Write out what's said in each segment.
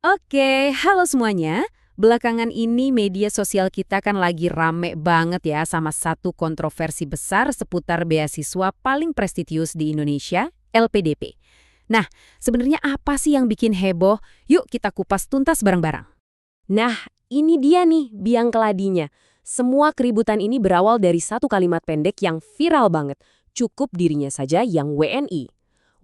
Oke, halo semuanya. Belakangan ini media sosial kita kan lagi rame banget ya sama satu kontroversi besar seputar beasiswa paling prestisius di Indonesia, LPDP. Nah, sebenarnya apa sih yang bikin heboh? Yuk kita kupas tuntas bareng-barang. Nah, ini dia nih biang keladinya. Semua keributan ini berawal dari satu kalimat pendek yang viral banget. Cukup dirinya saja yang WNI.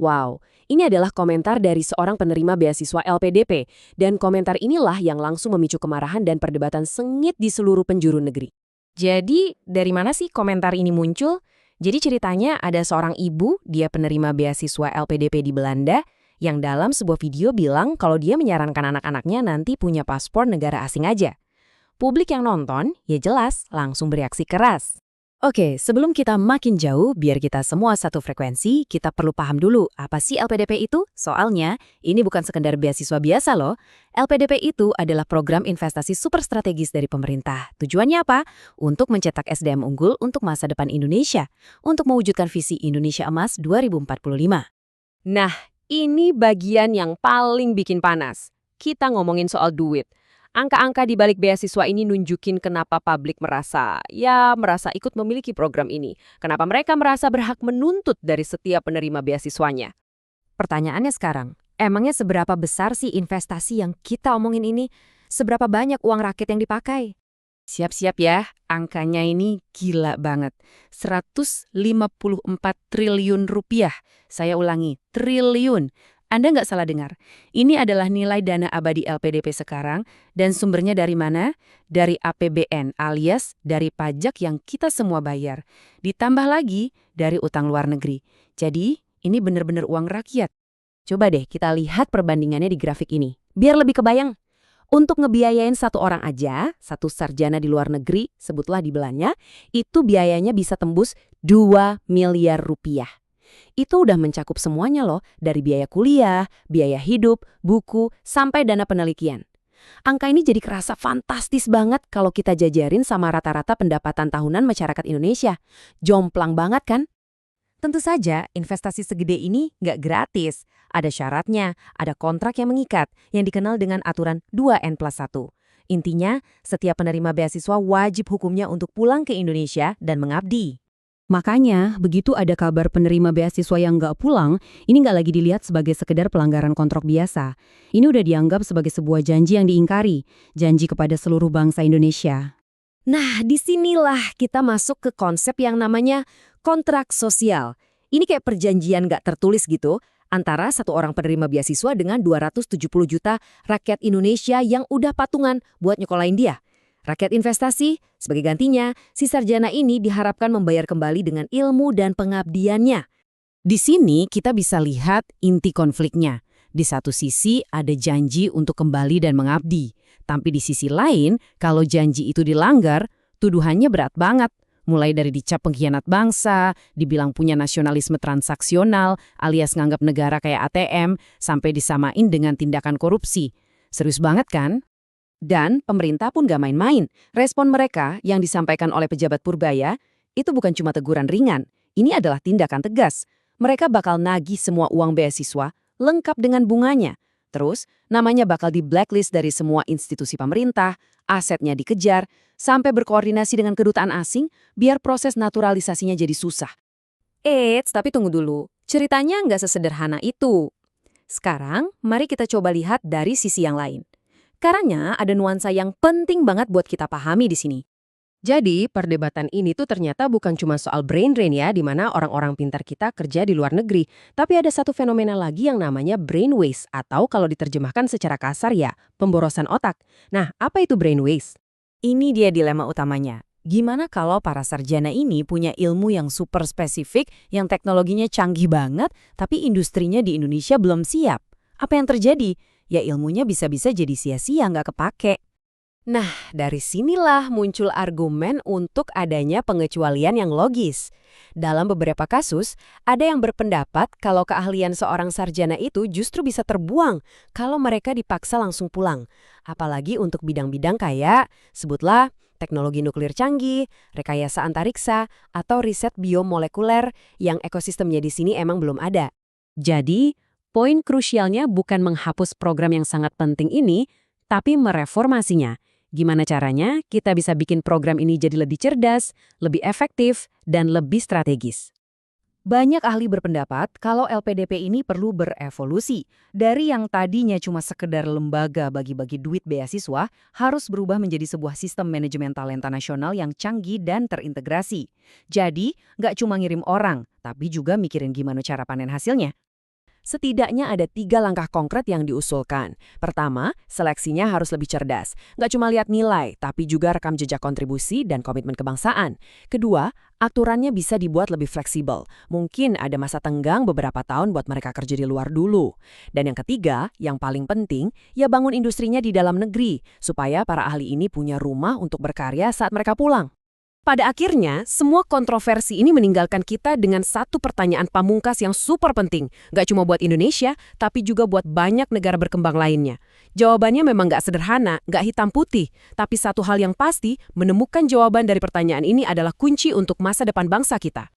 Wow, ini adalah komentar dari seorang penerima beasiswa LPDP. Dan komentar inilah yang langsung memicu kemarahan dan perdebatan sengit di seluruh penjuru negeri. Jadi, dari mana sih komentar ini muncul? Jadi ceritanya ada seorang ibu, dia penerima beasiswa LPDP di Belanda, yang dalam sebuah video bilang kalau dia menyarankan anak-anaknya nanti punya paspor negara asing aja. Publik yang nonton, ya jelas, langsung bereaksi keras. Oke, sebelum kita makin jauh, biar kita semua satu frekuensi, kita perlu paham dulu apa sih LPDP itu? Soalnya, ini bukan sekedar beasiswa biasa loh. LPDP itu adalah program investasi super strategis dari pemerintah. Tujuannya apa? Untuk mencetak SDM unggul untuk masa depan Indonesia, untuk mewujudkan visi Indonesia Emas 2045. Nah, ini bagian yang paling bikin panas. Kita ngomongin soal duit. Angka-angka di balik beasiswa ini nunjukin kenapa publik merasa ikut memiliki program ini. Kenapa mereka merasa berhak menuntut dari setiap penerima beasiswanya. Pertanyaannya sekarang, emangnya seberapa besar sih investasi yang kita omongin ini? Seberapa banyak uang rakyat yang dipakai? Siap-siap ya, angkanya ini gila banget. 154 triliun rupiah. Saya ulangi, triliun. Anda nggak salah dengar. Ini adalah nilai dana abadi LPDP sekarang dan sumbernya dari mana? Dari APBN alias dari pajak yang kita semua bayar. Ditambah lagi dari utang luar negeri. Jadi, ini benar-benar uang rakyat. Coba deh kita lihat perbandingannya di grafik ini. Biar lebih kebayang. Untuk ngebiayain satu orang aja, satu sarjana di luar negeri, sebutlah di belanya, itu biayanya bisa tembus 2 miliar rupiah. Itu udah mencakup semuanya loh, dari biaya kuliah, biaya hidup, buku, sampai dana penelitian. Angka ini jadi kerasa fantastis banget kalau kita jajarin sama rata-rata pendapatan tahunan masyarakat Indonesia. Jomplang banget kan? Tentu saja, investasi segede ini nggak gratis. Ada syaratnya, ada kontrak yang mengikat, yang dikenal dengan aturan 2N+1. Intinya, setiap penerima beasiswa wajib hukumnya untuk pulang ke Indonesia dan mengabdi. Makanya, begitu ada kabar penerima beasiswa yang nggak pulang, ini nggak lagi dilihat sebagai sekedar pelanggaran kontrak biasa. Ini udah dianggap sebagai sebuah janji yang diingkari, janji kepada seluruh bangsa Indonesia. Nah, disinilah kita masuk ke konsep yang namanya kontrak sosial. Ini kayak perjanjian nggak tertulis gitu, antara satu orang penerima beasiswa dengan 270 juta rakyat Indonesia yang udah patungan buat nyekolahin dia. Rakyat investasi, sebagai gantinya, si sarjana ini diharapkan membayar kembali dengan ilmu dan pengabdiannya. Di sini kita bisa lihat inti konfliknya. Di satu sisi ada janji untuk kembali dan mengabdi. Tapi di sisi lain, kalau janji itu dilanggar, tuduhannya berat banget. Mulai dari dicap pengkhianat bangsa, dibilang punya nasionalisme transaksional, alias nganggap negara kayak ATM, sampai disamain dengan tindakan korupsi. Serius banget kan? Dan pemerintah pun gak main-main. Respon mereka yang disampaikan oleh pejabat Purbaya itu bukan cuma teguran ringan. Ini adalah tindakan tegas. Mereka bakal nagih semua uang beasiswa lengkap dengan bunganya. Terus, namanya bakal di-blacklist dari semua institusi pemerintah, asetnya dikejar, sampai berkoordinasi dengan kedutaan asing biar proses naturalisasinya jadi susah. Tapi tunggu dulu. Ceritanya nggak sesederhana itu. Sekarang, mari kita coba lihat dari sisi yang lain. Karena ada nuansa yang penting banget buat kita pahami di sini. Jadi, perdebatan ini tuh ternyata bukan cuma soal brain drain ya, di mana orang-orang pintar kita kerja di luar negeri. Tapi ada satu fenomena lagi yang namanya brain waste, atau kalau diterjemahkan secara kasar ya, pemborosan otak. Nah, apa itu brain waste? Ini dia dilema utamanya. Gimana kalau para sarjana ini punya ilmu yang super spesifik, yang teknologinya canggih banget, tapi industrinya di Indonesia belum siap? Apa yang terjadi? Ya ilmunya bisa-bisa jadi sia-sia nggak kepake. Nah, dari sinilah muncul argumen untuk adanya pengecualian yang logis. Dalam beberapa kasus, ada yang berpendapat kalau keahlian seorang sarjana itu justru bisa terbuang kalau mereka dipaksa langsung pulang. Apalagi untuk bidang-bidang kayak, sebutlah, teknologi nuklir canggih, rekayasa antariksa, atau riset biomolekuler yang ekosistemnya di sini emang belum ada. Jadi, Poin krusialnya bukan menghapus program yang sangat penting ini, tapi mereformasinya. Gimana caranya kita bisa bikin program ini jadi lebih cerdas, lebih efektif, dan lebih strategis. Banyak ahli berpendapat kalau LPDP ini perlu berevolusi. Dari yang tadinya cuma sekedar lembaga bagi-bagi duit beasiswa, harus berubah menjadi sebuah sistem manajemen talenta nasional yang canggih dan terintegrasi. Jadi, nggak cuma ngirim orang, tapi juga mikirin gimana cara panen hasilnya. Setidaknya ada 3 langkah konkret yang diusulkan. Pertama, seleksinya harus lebih cerdas. Nggak cuma lihat nilai, tapi juga rekam jejak kontribusi dan komitmen kebangsaan. Kedua, aturannya bisa dibuat lebih fleksibel. Mungkin ada masa tenggang beberapa tahun buat mereka kerja di luar dulu. Dan yang ketiga, yang paling penting, ya bangun industrinya di dalam negeri, supaya para ahli ini punya rumah untuk berkarya saat mereka pulang. Pada akhirnya, semua kontroversi ini meninggalkan kita dengan satu pertanyaan pamungkas yang super penting. Nggak cuma buat Indonesia, tapi juga buat banyak negara berkembang lainnya. Jawabannya memang nggak sederhana, nggak hitam putih. Tapi satu hal yang pasti, menemukan jawaban dari pertanyaan ini adalah kunci untuk masa depan bangsa kita.